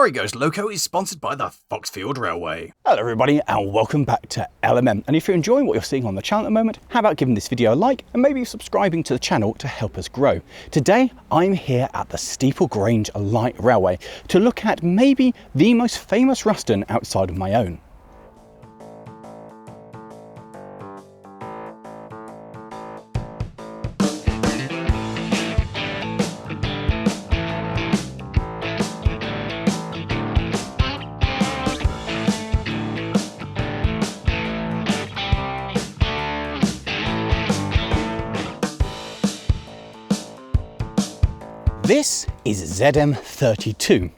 Lawrie Goes Loco is sponsored by the Foxfield Railway. Hello everybody and welcome back to LMM. And if you're enjoying what you're seeing on the channel at the moment, how about giving this video a like and maybe subscribing to the channel to help us grow. Today I'm here at the Steeple Grange Light Railway to look at maybe the most famous Ruston outside of my own. This is ZM-32,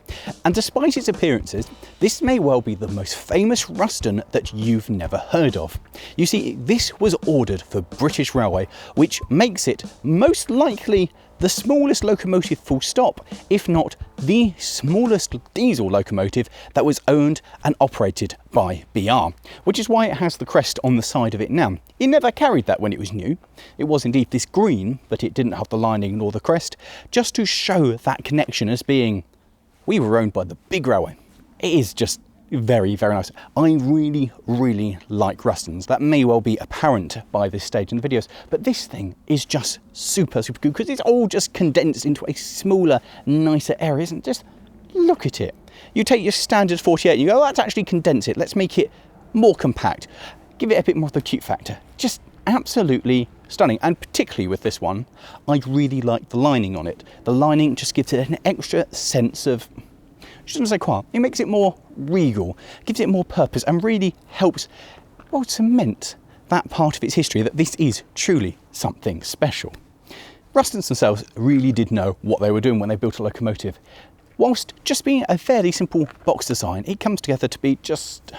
and despite its appearances, this may well be the most famous Ruston that you've never heard of. You see, this was ordered for British Railway, which makes it most likely the smallest locomotive full stop, if not the smallest diesel locomotive that was owned and operated by BR, which is why it has the crest on the side of it now. It never carried that when it was new. It was indeed this green, but it didn't have the lining nor the crest, just to show that connection as being, we were owned by the big railway. It is just very, very nice. I really like Rustons. That may well be apparent by this stage in the videos, but this thing is just super good because it's all just condensed into a smaller, nicer area, isn't it? Just look at it. You take your standard 48 and you go, oh, let's actually condense it. Let's make it more compact. Give it a bit more of the cute factor. Just absolutely stunning. And particularly with this one, I really like the lining on it. The lining just gives it an extra sense of, just want to say quiet, it makes it more regal, gives it more purpose and really helps, well, cement that part of its history that this is truly something special. Rustons themselves really did know what they were doing when they built a locomotive. Whilst just being a fairly simple box design, it comes together to be just,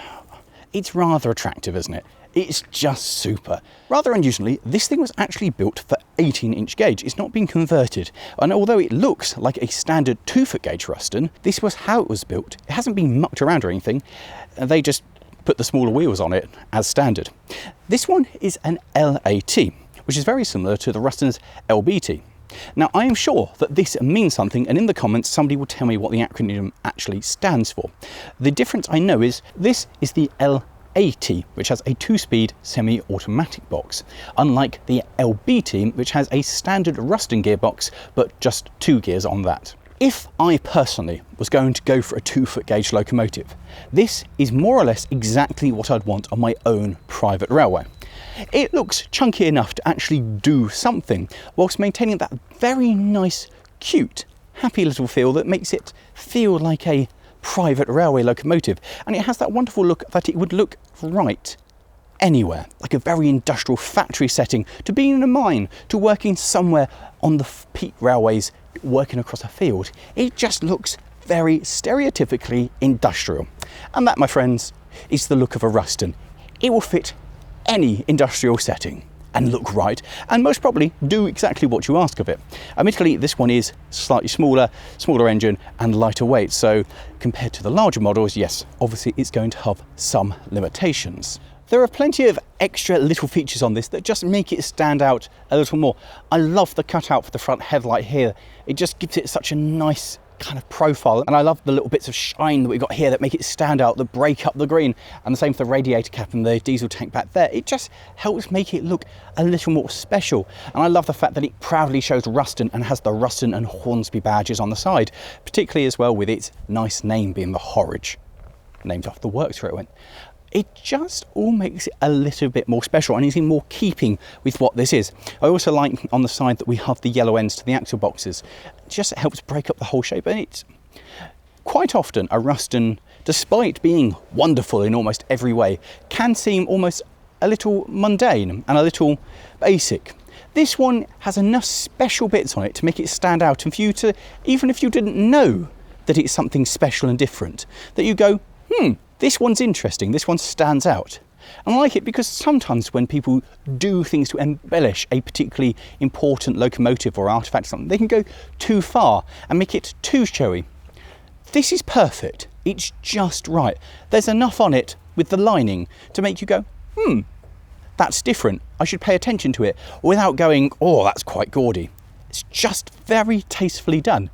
it's rather attractive, isn't it? It's just super. Rather unusually, this thing was actually built for 18-inch gauge. It's not been converted. And although it looks like a standard 2-foot gauge Ruston, this was how it was built. It hasn't been mucked around or anything. They just put the smaller wheels on it as standard. This one is an LAT, which is very similar to the Ruston's LBT. Now, I am sure that this means something, and in the comments, somebody will tell me what the acronym actually stands for. The difference I know is this is the LAT, which has a 2-speed semi-automatic box, unlike the LBT, which has a standard Ruston gearbox, but just 2 gears on that. If I personally was going to go for a 2-foot gauge locomotive, this is more or less exactly what I'd want on my own private railway. It looks chunky enough to actually do something, whilst maintaining that very nice, cute, happy little feel that makes it feel like a private railway locomotive, and it has that wonderful look that it would look right anywhere, like a very industrial factory setting, to being in a mine, to working somewhere on the peat railways, working across a field. It just looks very stereotypically industrial, and that, my friends, is the look of a Ruston. It will fit any industrial setting and look right, and most probably do exactly what you ask of it. Admittedly, this one is slightly smaller engine and lighter weight, so compared to the larger models, yes, obviously it's going to have some limitations. There are plenty of extra little features on this that just make it stand out a little more. I love the cutout for the front headlight here. It just gives it such a nice kind of profile, and I love the little bits of shine that we've got here that make it stand out, that break up the green, and the same for the radiator cap and the diesel tank back there. It just helps make it look a little more special, and I love the fact that it proudly shows Ruston and has the Ruston and Hornsby badges on the side, particularly as well with its nice name being the Horwich, named after the works where it went. It just all makes it a little bit more special and is in more keeping with what this is. I also like on the side that we have the yellow ends to the axle boxes. It just helps break up the whole shape, and it's quite often a Ruston, despite being wonderful in almost every way, can seem almost a little mundane and a little basic. This one has enough special bits on it to make it stand out, and for you to, even if you didn't know that it's something special and different, that you go, this one's interesting, this one stands out. And I like it because sometimes when people do things to embellish a particularly important locomotive or artefact or something, they can go too far and make it too showy. This is perfect. It's just right. There's enough on it with the lining to make you go, that's different. I should pay attention to it, without going, oh, that's quite gaudy. It's just very tastefully done.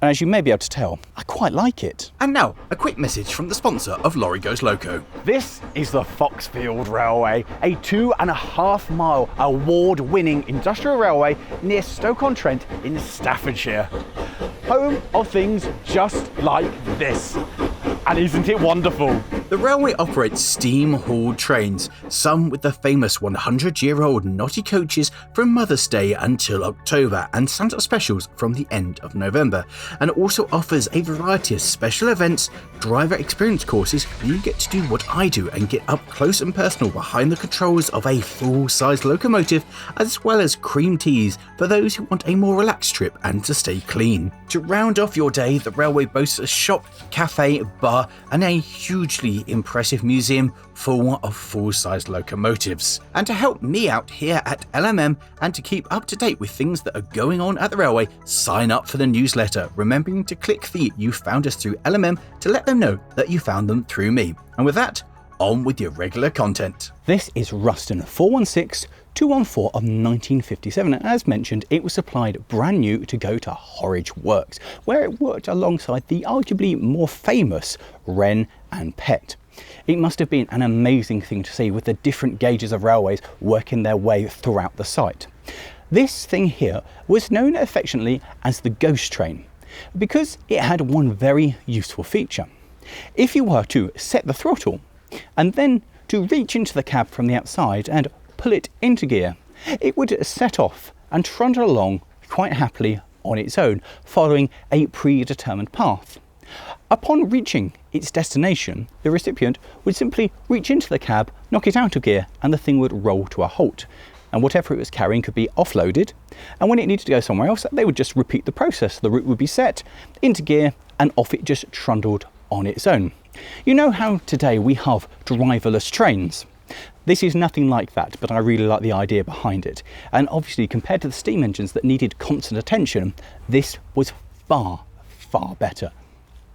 And as you may be able to tell, I quite like it. And now, a quick message from the sponsor of Lawrie Goes Loco. This is the Foxfield Railway, a 2.5 mile award-winning industrial railway near Stoke-on-Trent in Staffordshire. Home of things just like this. And isn't it wonderful? The railway operates steam-hauled trains, some with the famous 100-year-old knotty coaches from Mother's Day until October and Santa specials from the end of November, and also offers a variety of special events, driver experience courses where you get to do what I do and get up close and personal behind the controls of a full-size locomotive, as well as cream teas for those who want a more relaxed trip and to stay clean. To round off your day, the railway boasts a shop, cafe, bar and a hugely impressive museum full of full-size locomotives. And to help me out here at LMM and to keep up to date with things that are going on at the railway, sign up for the newsletter, remembering to click the "You found us through LMM" to let them know that you found them through me. And with that, on with your regular content. This is Ruston 416-214 of 1957, and as mentioned, it was supplied brand new to go to Horwich Works, where it worked alongside the arguably more famous Wren and Pett. It must have been an amazing thing to see with the different gauges of railways working their way throughout the site. This thing here was known affectionately as the ghost train, because it had one very useful feature. If you were to set the throttle, and then to reach into the cab from the outside and pull it into gear, it would set off and trundle along quite happily on its own, following a predetermined path. Upon reaching its destination, the recipient would simply reach into the cab, knock it out of gear, and the thing would roll to a halt. And whatever it was carrying could be offloaded, and when it needed to go somewhere else, they would just repeat the process. The route would be set, into gear, and off it just trundled on its own. You know how today we have driverless trains? This is nothing like that, but I really like the idea behind it. And obviously, compared to the steam engines that needed constant attention, this was far, far better.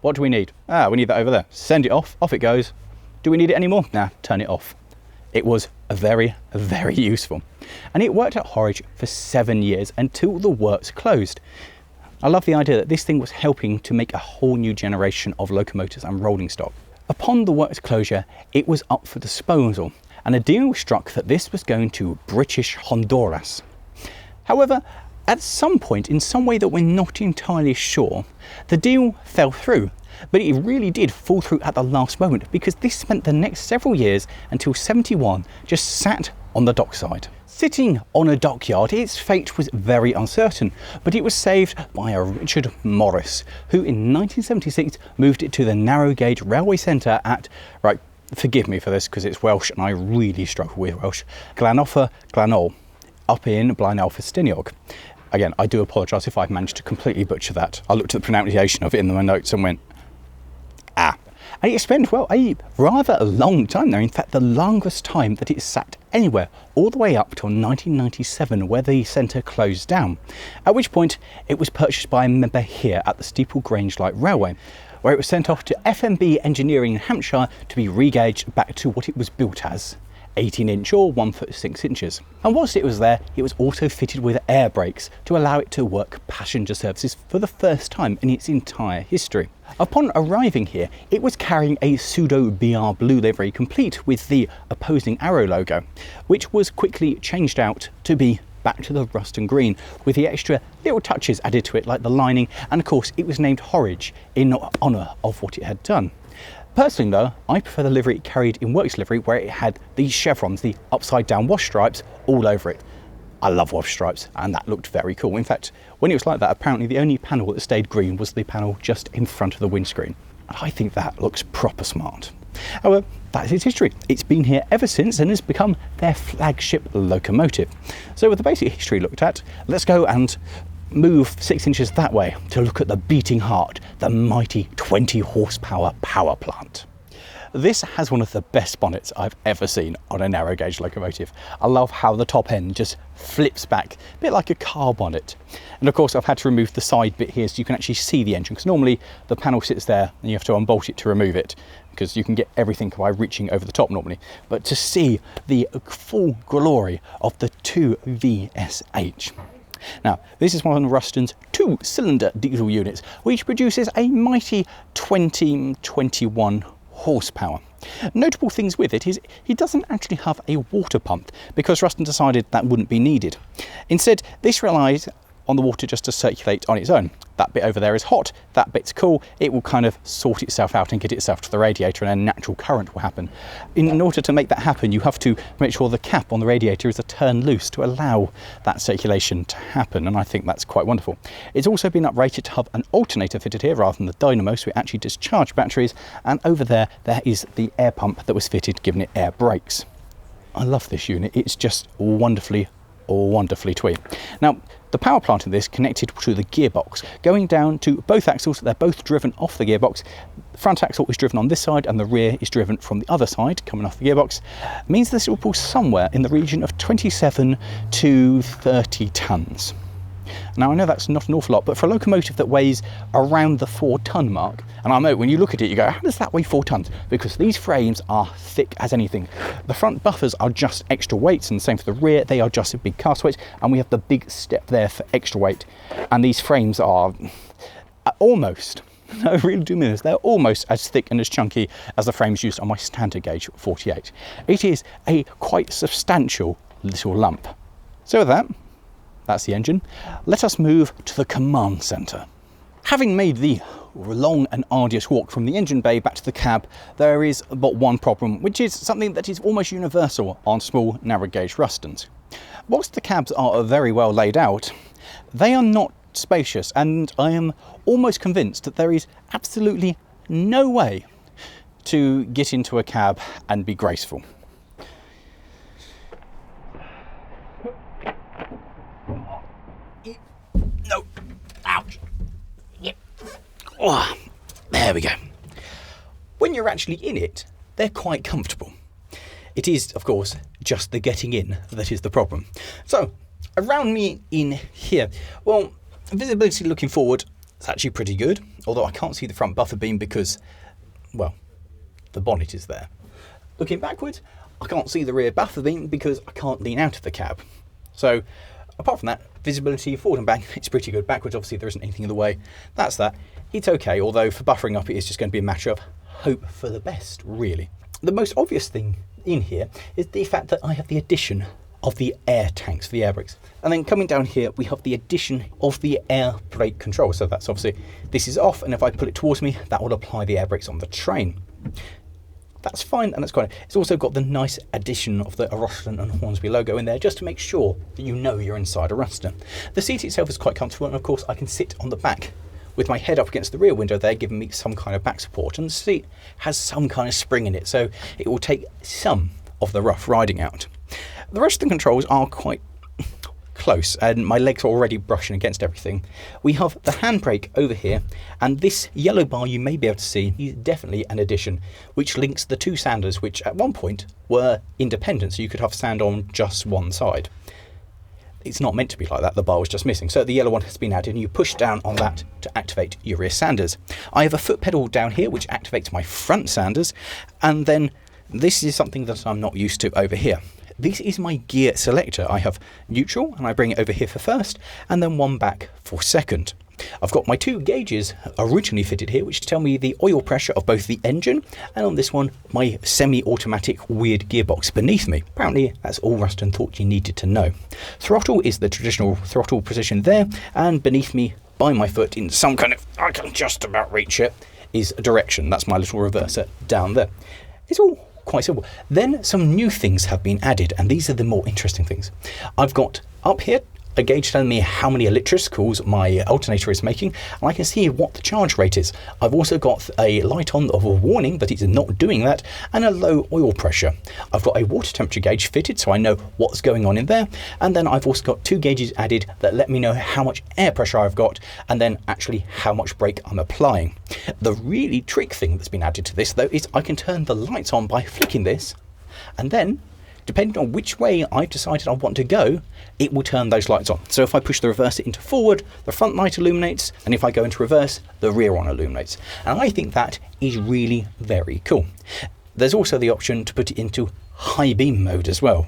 What do we need? We need that over there. Send it off, off it goes. Do we need it anymore? Nah, turn it off. It was very, very useful. And it worked at Horwich for 7 years until the works closed. I love the idea that this thing was helping to make a whole new generation of locomotives and rolling stock. Upon the works closure, it was up for disposal, and a deal was struck that this was going to British Honduras. However, at some point, in some way that we're not entirely sure, the deal fell through, but it really did fall through at the last moment, because this spent the next several years until 71 just sat on the dockside. Sitting on a dockyard, its fate was very uncertain, but it was saved by a Richard Morris, who in 1976 moved it to the narrow gauge railway centre at, right, forgive me for this because it's Welsh and I really struggle with Welsh, Glanoffa Glanol, up in Blaenau Festiniog. Again, I do apologise if I've managed to completely butcher that. I looked at the pronunciation of it in my notes and went, And it spent, well, a rather long time there. In fact, the longest time that it sat anywhere, all the way up till 1997, where the centre closed down. At which point, it was purchased by a member here at the Steeple Grange Light Railway, where it was sent off to FMB Engineering in Hampshire to be regauged back to what it was built as, 18-inch or 1 foot 6 inches. And whilst it was there, it was also fitted with air brakes to allow it to work passenger services for the first time in its entire history. Upon arriving here, it was carrying a pseudo BR blue livery complete with the opposing arrow logo, which was quickly changed out to be back to the Ruston green, with the extra little touches added to it like the lining, and of course it was named Horwich in honour of what it had done. Personally though, I prefer the livery it carried in works livery, where it had these chevrons, the upside down wash stripes all over it. I love wash stripes, and that looked very cool. In fact, when it was like that, apparently the only panel that stayed green was the panel just in front of the windscreen. And I think that looks proper smart. However, that is its history. It's been here ever since and has become their flagship locomotive. So with the basic history looked at, let's go and move 6 inches that way to look at the beating heart, the mighty 20 horsepower power plant. This has one of the best bonnets I've ever seen on a narrow gauge locomotive. I love how the top end just flips back, a bit like a car bonnet. And of course I've had to remove the side bit here so you can actually see the engine, because normally the panel sits there and you have to unbolt it to remove it, because you can get everything by reaching over the top normally. But to see the full glory of the 2VSH. Now, this is one of Ruston's 2-cylinder diesel units, which produces a mighty 21 horsepower. Notable things with it is it doesn't actually have a water pump because Ruston decided that wouldn't be needed. Instead, this relies on the water just to circulate on its own. That bit over there is hot, that bit's cool, it will kind of sort itself out and get itself to the radiator, and a natural current will happen. In order to make that happen, you have to make sure the cap on the radiator is turned loose to allow that circulation to happen, and I think that's quite wonderful. It's also been uprated to have an alternator fitted here rather than the dynamo, so it actually discharges batteries, and over there is the air pump that was fitted, giving it air brakes. I love this unit, it's just wonderfully twee. Now, the power plant in this connected to the gearbox, going down to both axles. They're both driven off the gearbox. The front axle is driven on this side and the rear is driven from the other side, coming off the gearbox. It means this will pull somewhere in the region of 27 to 30 tonnes. Now, I know that's not an awful lot, but for a locomotive that weighs around the 4-ton mark, and I know when you look at it, you go, how does that weigh 4 tonnes? Because these frames are thick as anything. The front buffers are just extra weights, and the same for the rear, they are just a big cast weight, and we have the big step there for extra weight. And these frames are almost, I really do mean this, they're almost as thick and as chunky as the frames used on my standard gauge 48. It is a quite substantial little lump. So with that, that's the engine. Let us move to the command centre. Having made the long and arduous walk from the engine bay back to the cab, there is but one problem, which is something that is almost universal on small narrow gauge Rustons. Whilst the cabs are very well laid out, they are not spacious, and I am almost convinced that there is absolutely no way to get into a cab and be graceful. No. Ouch. Yep. Oh, there we go. When you're actually in it, they're quite comfortable. It is, of course, just the getting in that is the problem. So, around me in here, well, visibility looking forward is actually pretty good, although I can't see the front buffer beam because, well, the bonnet is there. Looking backwards, I can't see the rear buffer beam because I can't lean out of the cab. So, apart from that, visibility forward and back, it's pretty good. Backwards, obviously, there isn't anything in the way. That's that. It's okay, although for buffering up, it is just going to be a matter of hope for the best, really. The most obvious thing in here is the fact that I have the addition of the air tanks for the air brakes. And then coming down here, we have the addition of the air brake control. So that's obviously, this is off, and if I pull it towards me, that will apply the air brakes on the train. That's fine, and that's great. It's also got the nice addition of the Ruston and Hornsby logo in there, just to make sure that you know you're inside a Ruston. The seat itself is quite comfortable, and of course I can sit on the back with my head up against the rear window there, giving me some kind of back support. And the seat has some kind of spring in it, so it will take some of the rough riding out. The rest of the controls are quite close, and my legs are already brushing against everything. We have the handbrake over here, and this yellow bar you may be able to see is definitely an addition, which links the two sanders, which at one point were independent, so you could have sand on just one side. It's not meant to be like that, the bar was just missing, so the yellow one has been added, and you push down on that to activate your rear sanders. I have a foot pedal down here which activates my front sanders, and then this is something that I'm not used to over here. This is my gear selector. I have neutral, and I bring it over here for first, and then one back for second. I've got my two gauges originally fitted here, which tell me the oil pressure of both the engine, and on this one, my semi-automatic weird gearbox beneath me. Apparently, that's all Ruston thought you needed to know. Throttle is the traditional throttle position there, and beneath me, by my foot, in some kind of, I can just about reach it, is direction. That's my little reverser down there. It's all quite simple. Then some new things have been added, and these are the more interesting things. I've got up here a gauge telling me how many electricals my alternator is making, and I can see what the charge rate is. I've also got a light on of a warning that it's not doing that, and a low oil pressure. I've got a water temperature gauge fitted, so I know what's going on in there, and then I've also got two gauges added that let me know how much air pressure I've got, and then actually how much brake I'm applying. The really trick thing that's been added to this, though, is I can turn the lights on by flicking this, and then depending on which way I've decided I want to go, it will turn those lights on. So if I push the reverser into forward, the front light illuminates, and if I go into reverse, the rear one illuminates. And I think that is really very cool. There's also the option to put it into high beam mode as well.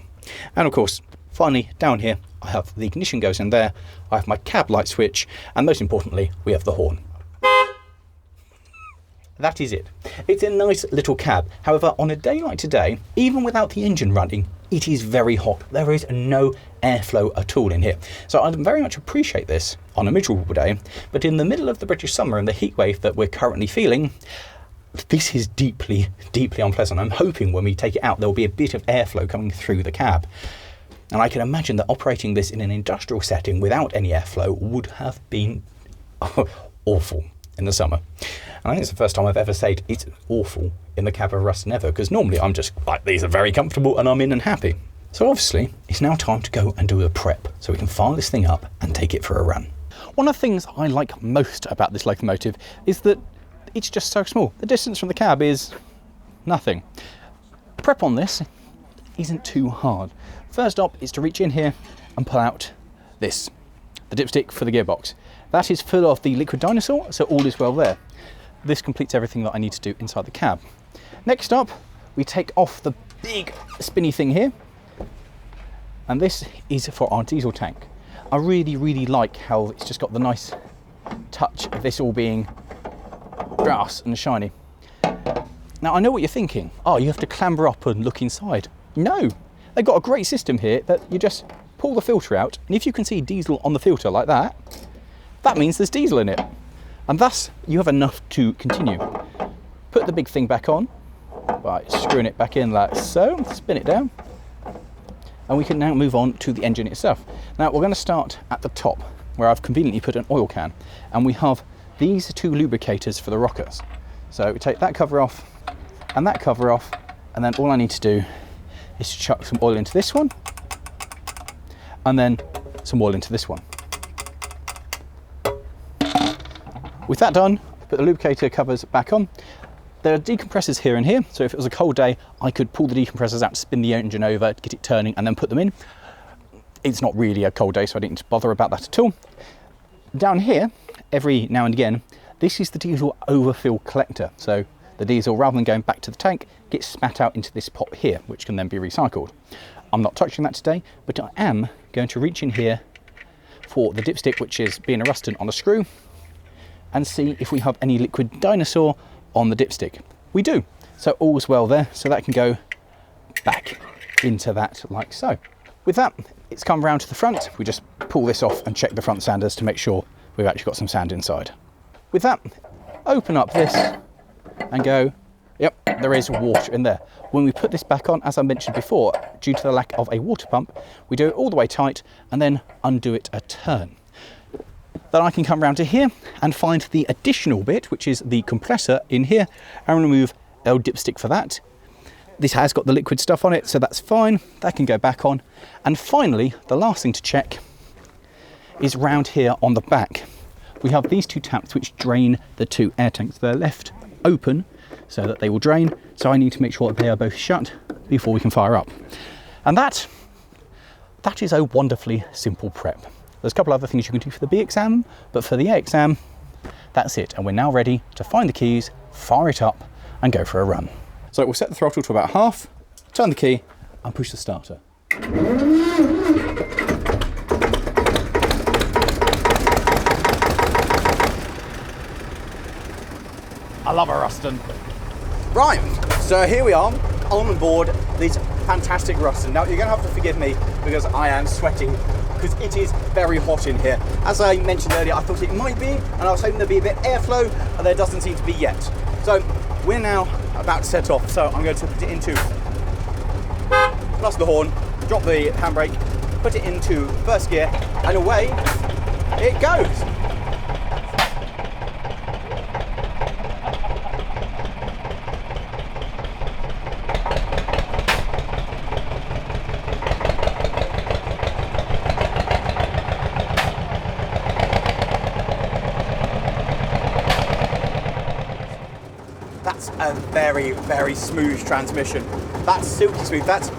And of course, finally, down here, I have the ignition goes in there, I have my cab light switch, and most importantly, we have the horn. That is it. It's a nice little cab. However, on a day like today, even without the engine running, it is very hot. There is no airflow at all in here. So I very much appreciate this on a miserable day, but in the middle of the British summer and the heat wave that we're currently feeling, this is deeply, deeply unpleasant. I'm hoping when we take it out, there will be a bit of airflow coming through the cab. And I can imagine that operating this in an industrial setting without any airflow would have been awful in the summer. And I think it's the first time I've ever said it's awful in the cab of Ruston ever, because normally I'm just like, these are very comfortable and I'm in and happy. So obviously it's now time to go and do a prep so we can fire this thing up and take it for a run. One of the things I like most about this locomotive is that it's just so small. The distance from the cab is nothing. Prep on this isn't too hard. First up is to reach in here and pull out this, the dipstick for the gearbox. That is full of the liquid dinosaur, so all is well there. This completes everything that I need to do inside the cab. Next up, we take off the big spinny thing here, and this is for our diesel tank. I really, really like how it's just got the nice touch of this all being brass and shiny. Now I know what you're thinking. Oh, you have to clamber up and look inside. No, they've got a great system here that you just pull the filter out, and if you can see diesel on the filter like that, that means there's diesel in it. And thus you have enough to continue. Put the big thing back on by screwing it back in like so, spin it down, and we can now move on to the engine itself. Now we're going to start at the top where I've conveniently put an oil can, and we have these two lubricators for the rockers. So we take that cover off and that cover off, and then all I need to do is to chuck some oil into this one and then some oil into this one. With that done, put the lubricator covers back on. There are decompressors here and here, so if it was a cold day, I could pull the decompressors out, spin the engine over, get it turning, and then put them in. It's not really a cold day, so I didn't need to bother about that at all. Down here, every now and again, this is the diesel overfill collector. So the diesel, rather than going back to the tank, gets spat out into this pot here, which can then be recycled. I'm not touching that today, but I am going to reach in here for the dipstick, which is being a Ruston on a screw, and see if we have any liquid dinosaur on the dipstick. We do, so all's well there, so that can go back into that like so. With that, it's come round to the front. We just pull this off and check the front sanders to make sure we've actually got some sand inside. With that, open up this and go, yep, there is water in there. When we put this back on, as I mentioned before, due to the lack of a water pump, we do it all the way tight and then undo it a turn. Then I can come round to here and find the additional bit, which is the compressor in here, and remove our dipstick for that. This has got the liquid stuff on it, so that's fine. That can go back on. And finally, the last thing to check is round here on the back. We have these two taps which drain the two air tanks. They're left open so that they will drain. So I need to make sure that they are both shut before we can fire up. And that is a wonderfully simple prep. There's a couple other things you can do for the B exam, but for the A exam, that's it. And we're now ready to find the keys, fire it up, and go for a run. So we'll set the throttle to about half, turn the key, and push the starter. I love a Ruston. Right, so here we are on board this fantastic Ruston. Now you're going to have to forgive me because I am sweating because it is very hot in here. As I mentioned earlier, I thought it might be, and I was hoping there'd be a bit of airflow, and there doesn't seem to be yet. So we're now about to set off, so I'm going to put it into plus the horn, drop the handbrake, put it into first gear, and away it goes. That's a very, very smooth transmission. That's silky smooth. That's,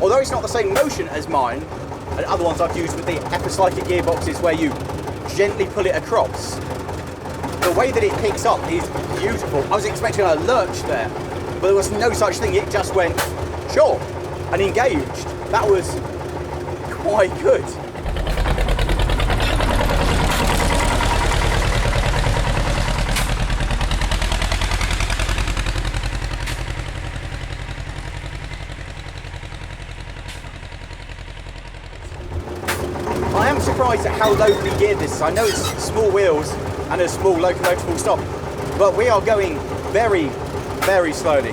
although it's not the same motion as mine, and other ones I've used with the epicyclic gearboxes where you gently pull it across, the way that it picks up is beautiful. I was expecting a lurch there, but there was no such thing. It just went, sure, and engaged. That was quite good. I am surprised at how locally geared this is. I know it's small wheels and a small locomotive full stop, but we are going very, very slowly.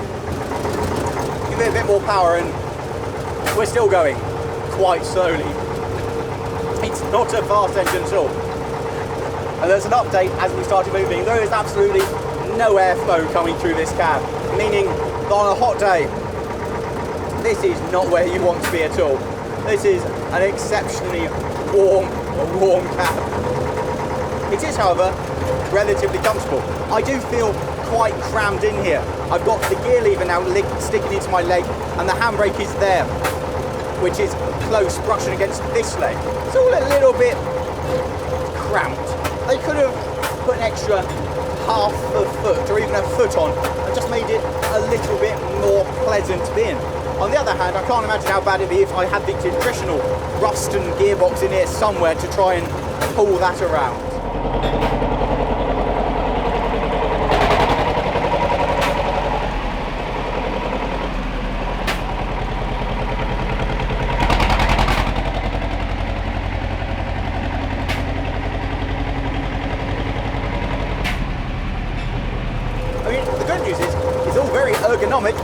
Give it a bit more power and we're still going quite slowly. It's not a fast engine at all. And there's an update as we started moving. There is absolutely no airflow coming through this cab, meaning that on a hot day, this is not where you want to be at all. This is an exceptionally warm cab. It is, however, relatively comfortable. I do feel quite crammed in here. I've got the gear lever now sticking into my leg and the handbrake is there, which is close, brushing against this leg. It's all a little bit cramped. They could have put an extra half a foot or even a foot on and just made it a little bit more pleasant to be in. On the other hand, I can't imagine how bad it'd be if I had the traditional Ruston gearbox in here somewhere to try and pull that around.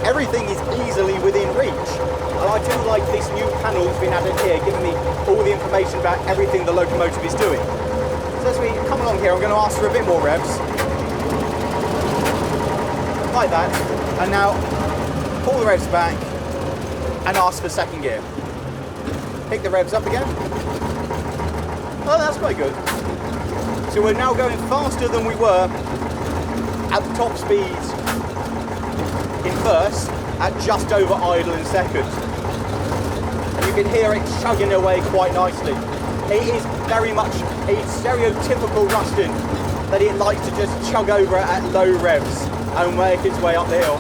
Everything is easily within reach, and I do like this new panel that's been added here, giving me all the information about everything the locomotive is doing. So as we come along here, I'm going to ask for a bit more revs, like that, and now pull the revs back and ask for second gear. Pick the revs up again. Oh, that's quite good. So we're now going faster than we were at the top speeds in first, at just over idle in second. And you can hear it chugging away quite nicely. It is very much a stereotypical Ruston that it likes to just chug over at low revs and make its way up the hill.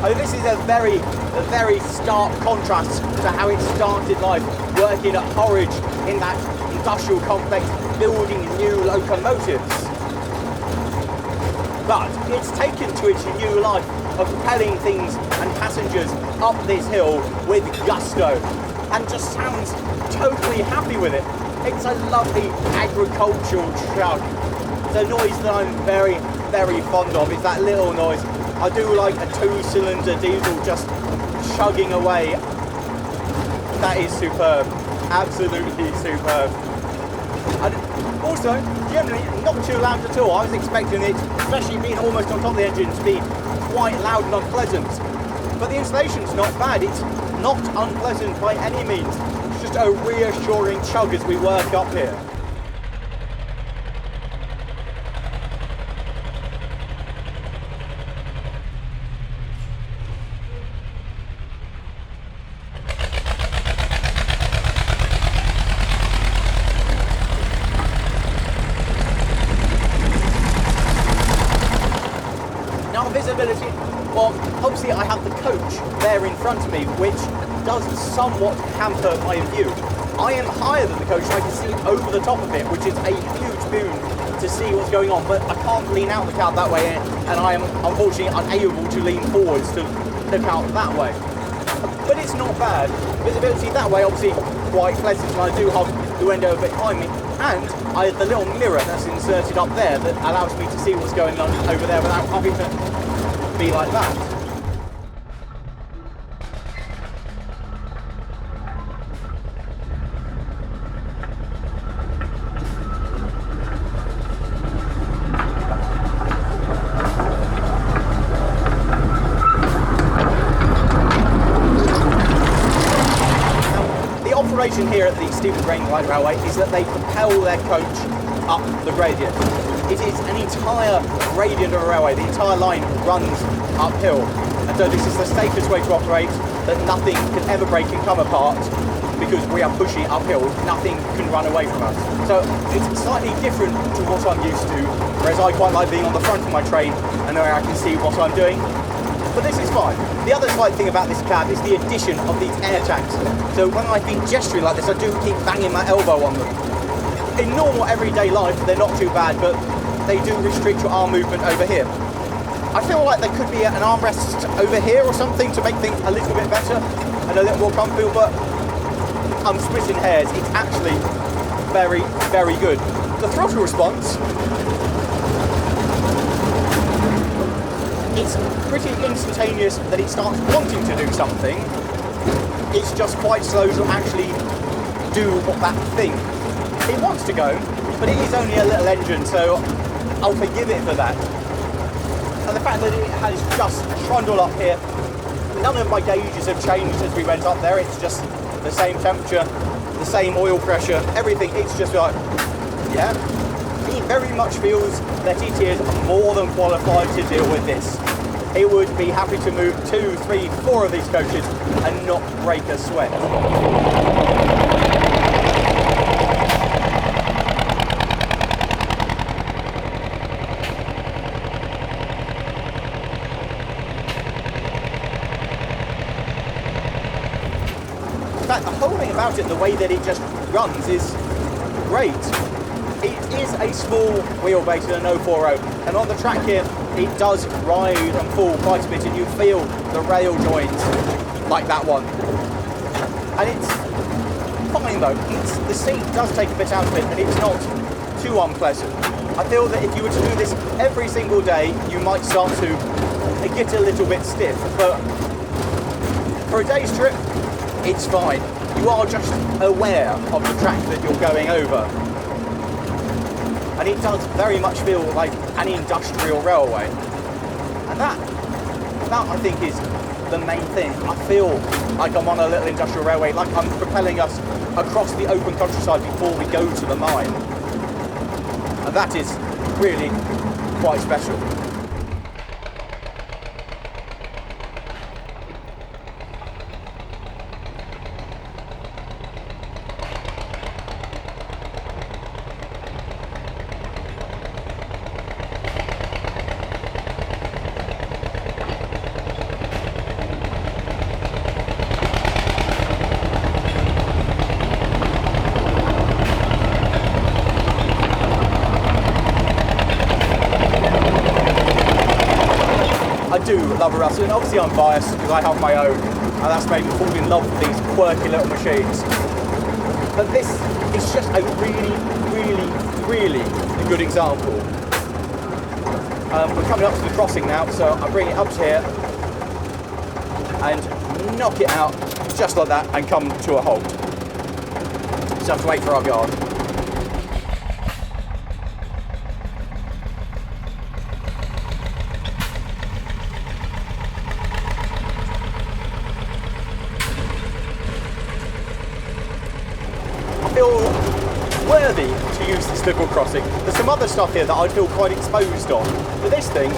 This is a very stark contrast to how it started life, working at Horwich in that industrial complex, building new locomotives. But it's taken to its new life of propelling things and passengers up this hill with gusto, and just sounds totally happy with it. It's a lovely agricultural chug. It's a noise that I'm very, very fond of. It's that little noise. I do like a two-cylinder diesel just chugging away. That is superb, absolutely superb. And also, generally not too loud at all. I was expecting it, especially being almost on top of the engine, to be quite loud and unpleasant. But the installation's not bad. It's not unpleasant by any means. It's just a reassuring chug as we work up here. Visibility, well, obviously I have the coach there in front of me, which does somewhat hamper my view. I am higher than the coach, so I can see over the top of it, which is a huge boon to see what's going on, but I can't lean out the cab that way, and I am unfortunately unable to lean forwards to look out that way. But it's not bad. Visibility that way, obviously quite pleasant, and I do have the window a bit behind me, and I have the little mirror that's inserted up there that allows me to see what's going on over there without having to be like that. Now, the operation here at the Steeple Grange Light Railway is that they propel their coach up the gradient. It is an entire gradient of a railway. The entire line runs uphill. And so this is the safest way to operate, that nothing can ever break and come apart because we are pushing uphill. Nothing can run away from us. So it's slightly different to what I'm used to, whereas I quite like being on the front of my train and where I can see what I'm doing. But this is fine. The other slight thing about this cab is the addition of these air tanks. So when I've been gesturing like this, I do keep banging my elbow on them. In normal everyday life, they're not too bad, but they do restrict your arm movement over here. I feel like there could be an armrest over here or something to make things a little bit better and a little more comfortable, but I'm splitting hairs. It's actually very, very good. The throttle response, it's pretty instantaneous that it starts wanting to do something. It's just quite slow to actually do that thing. It wants to go, but it is only a little engine, so I'll forgive it for that. And the fact that it has just trundled up here, none of my gauges have changed as we went up there. It's just the same temperature, the same oil pressure, everything. It's just like, yeah, it very much feels that it is more than qualified to deal with this. It would be happy to move 2, 3, 4 of these coaches and not break a sweat. In fact, the whole thing about it, the way that it just runs, is great. It is a small wheelbase in an 040, and on the track here, it does ride and fall quite a bit, and you feel the rail joints like that one. And it's fine though. The seat does take a bit out of it, and it's not too unpleasant. I feel that if you were to do this every single day, you might start to get a little bit stiff, but for a day's trip, it's fine. You are just aware of the track that you're going over. And it does very much feel like an industrial railway. And that I think is the main thing. I feel like I'm on a little industrial railway, like I'm propelling us across the open countryside before we go to the mine. And that is really quite special. I do love a Ruston, and obviously I'm biased because I have my own, and that's made me fall in love with these quirky little machines. But this is just a really, really, really good example. We're coming up to the crossing now, so I bring it up to here and knock it out just like that and come to a halt. Just have to wait for our guard. Worthy to use this little crossing. There's some other stuff here that I feel quite exposed on, but this thing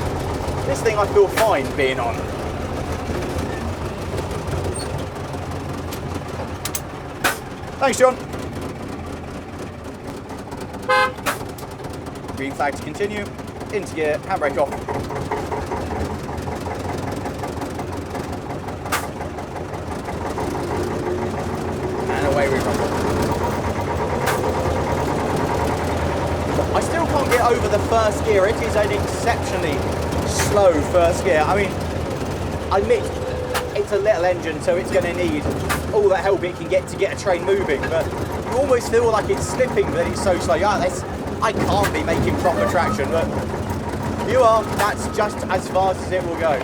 I feel fine being on. Thanks, John. Green flag to continue. Into gear, handbrake off. And away we rumble. I still can't get over the first gear. It is an exceptionally slow first gear. I mean, I admit it's a little engine, so it's going to need all that help it can get to get a train moving, but you almost feel like it's slipping that it's so slow. Yeah, I can't be making proper traction, but you are. That's just as fast as it will go.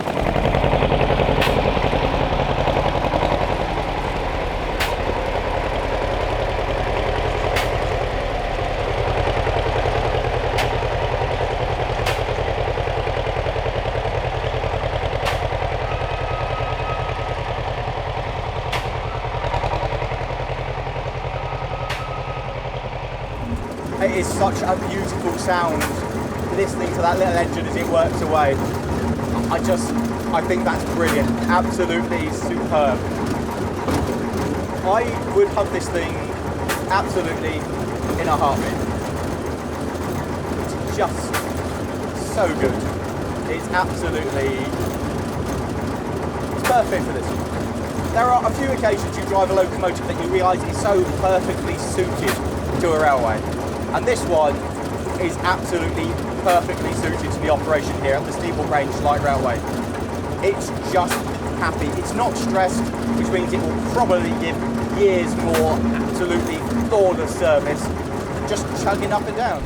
It is such a beautiful sound listening to that little engine as it works away. I think that's brilliant, absolutely superb. I would have this thing absolutely in a heartbeat. It's just so good. It's perfect for this. There are a few occasions you drive a locomotive that you realise is so perfectly suited to a railway, and this one is absolutely perfectly suited to the operation here at the Steeple Grange Light Railway. It's just happy. It's not stressed, which means it will probably give years more absolutely flawless service than just chugging up and down.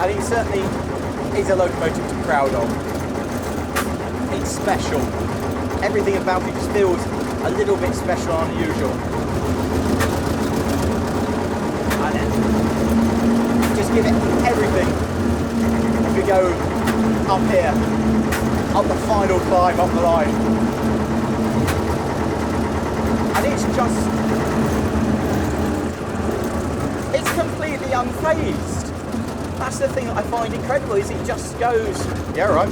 And it certainly is a locomotive to be proud of. It's special. Everything about it just feels a little bit special and unusual. And then just give it everything as we go up here, up the final climb up the line. And it's completely unfazed. That's the thing that I find incredible, is it just goes, yeah, right.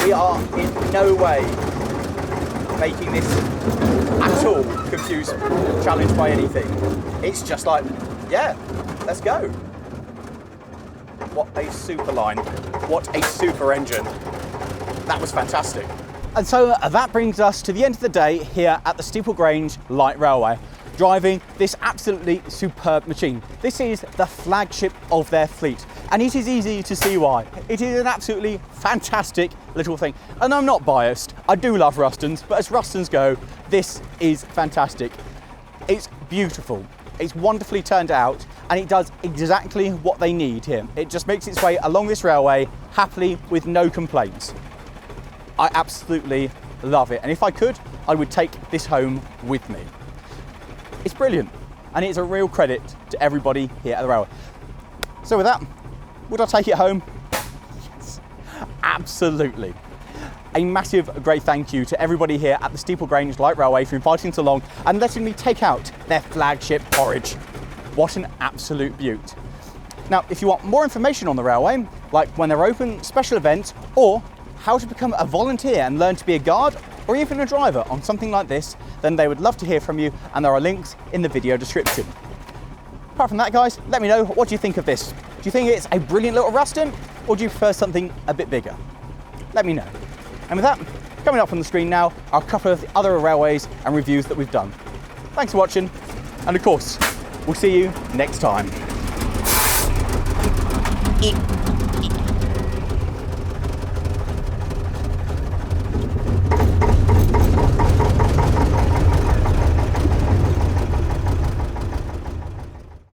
We are in no way making this at all confused, challenged by anything. It's just like, yeah, let's go. What a super line. What a super engine. That was fantastic. And so that brings us to the end of the day here at the Steeple Grange Light Railway, driving this absolutely superb machine. This is the flagship of their fleet, and it is easy to see why. It is an absolutely fantastic little thing. And I'm not biased, I do love Rustons, but as Rustons go, this is fantastic. It's beautiful, it's wonderfully turned out, and it does exactly what they need here. It just makes its way along this railway happily with no complaints. I absolutely love it, and if I could, I would take this home with me. It's brilliant, and it's a real credit to everybody here at the railway. So with that, would I take it home? Yes, absolutely. A massive great thank you to everybody here at the Steeple Grange Light Railway for inviting us along and letting me take out their flagship Horwich. What an absolute beaut. Now, if you want more information on the railway, like when they're open, special events, or how to become a volunteer and learn to be a guard, or even a driver on something like this, then they would love to hear from you, and there are links in the video description. Apart from that, guys, let me know, what do you think of this? Do you think it's a brilliant little Ruston, or do you prefer something a bit bigger? Let me know. And with that, coming up on the screen now are a couple of the other railways and reviews that we've done. Thanks for watching, and of course, we'll see you next time.